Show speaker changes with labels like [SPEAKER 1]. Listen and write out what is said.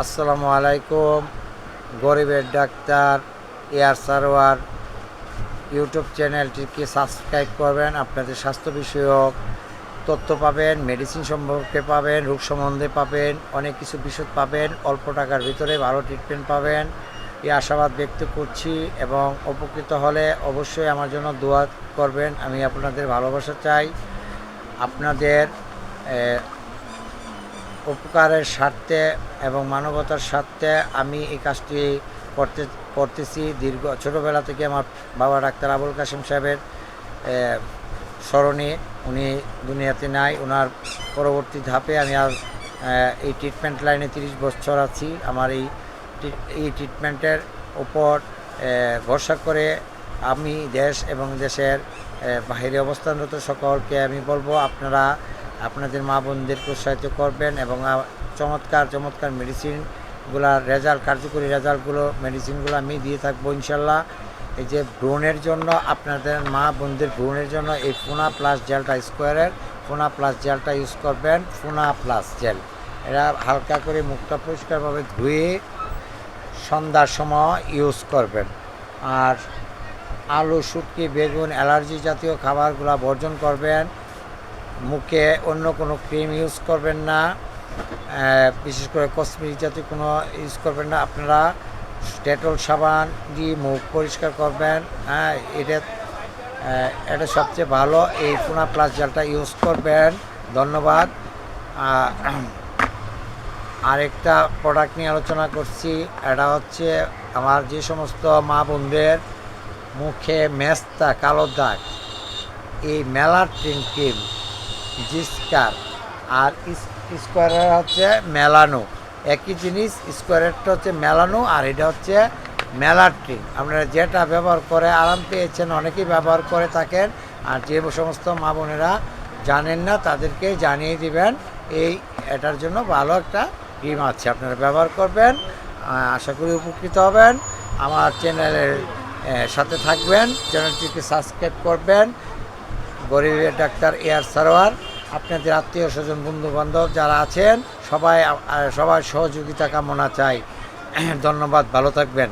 [SPEAKER 1] আসসালামু আলাইকুম। গরিবের ডাক্তার এয়ার সারোয়ার ইউটিউব চ্যানেলটিকে সাবস্ক্রাইব করবেন। আপনাদের স্বাস্থ্য বিষয়ক তথ্য পাবেন, মেডিসিন সম্পর্কে পাবেন, রোগ সম্বন্ধে পাবেন, অনেক কিছু বিশদ পাবেন, অল্প টাকার ভিতরে ভালো ট্রিটমেন্ট পাবেন, এই আশাবাদ ব্যক্ত করছি। এবং উপকৃত হলে অবশ্যই আমার জন্য দোয়া করবেন। আমি আপনাদের ভালোবাসা চাই। আপনাদের উপকারের স্বার্থে এবং মানবতার স্বার্থে আমি এই কাজটি করতেছি। ছোটোবেলা থেকে আমার বাবা ডাক্তার আবুল কাশেম সাহেবের স্মরণে, উনি দুনিয়াতে নাই। ওনার পরবর্তী ধাপে আমি আর এই ট্রিটমেন্ট লাইনে 30 বছর আছি। আমার এই ট্রিটমেন্টের উপর ভরসা করে আমি দেশ এবং দেশের বাইরে অবস্থানরত সকলকে আমি বলবো, আপনারা আপনাদের মা বোনদেরকে উৎসাহিত করবেন এবং চমৎকার মেডিসিনগুলার কার্যকরী রেজাল্টগুলো মেডিসিনগুলো আমি দিয়ে থাকবো ইনশাল্লাহ। এই যে ব্রণের জন্য, আপনাদের মা বোনদের ব্রণের জন্য এই ফোনা প্লাস জেলটা স্কোয়ারের ফোনা প্লাস জেলটা ইউজ করবেন। ফোনা প্লাস জেল, এরা হালকা করে মুখটা পরিষ্কারভাবে ধুয়ে সন্ধ্যার সময় ইউজ করবেন। আর আলু, শুটকি, বেগুন, অ্যালার্জি জাতীয় খাবারগুলো বর্জন করবেন। মুখে অন্য কোনো ক্রিম ইউজ করবেন না, বিশেষ করে কসমেটিক জাতীয় কোনো ইউজ করবেন না। আপনারা ডেটল সাবান দিয়ে মুখ পরিষ্কার করবেন। এটা সবচেয়ে ভালো। এই ফোনা প্লাস জেলটা ইউজ করবেন। ধন্যবাদ। আরেকটা প্রোডাক্ট নিয়ে আলোচনা করছি। এটা হচ্ছে আমার যে সমস্ত মা বোনদের মুখে মেস্তা, কালো দাগ, এই মেলাট্রিন ক্রিম, জিস্কার আর স্কোয়ারের হচ্ছে মেলানো, একই জিনিস। স্কোয়ারেরটা হচ্ছে মেলানো আর এটা হচ্ছে মেলাট্রিন। আপনারা যেটা ব্যবহার করে আরাম পেয়েছেন, অনেকেই ব্যবহার করে থাকেন। আর যে সমস্ত মা বোনেরা জানেন না তাদেরকে জানিয়ে দিবেন, এটার জন্য ভালো একটা ক্রিম আছে, আপনারা ব্যবহার করবেন। আশা করি উপকৃত হবেন। আমার চ্যানেলের সাথে থাকবেন, চ্যানেলটিকে সাবস্ক্রাইব করবেন। গরিবের ডাক্তার এয়ার সারোয়ার। আপনাদের আত্মীয় স্বজন, বন্ধুবান্ধব যারা আছেন সবাই সহযোগিতা কামনা চাই। ধন্যবাদ, ভালো থাকবেন।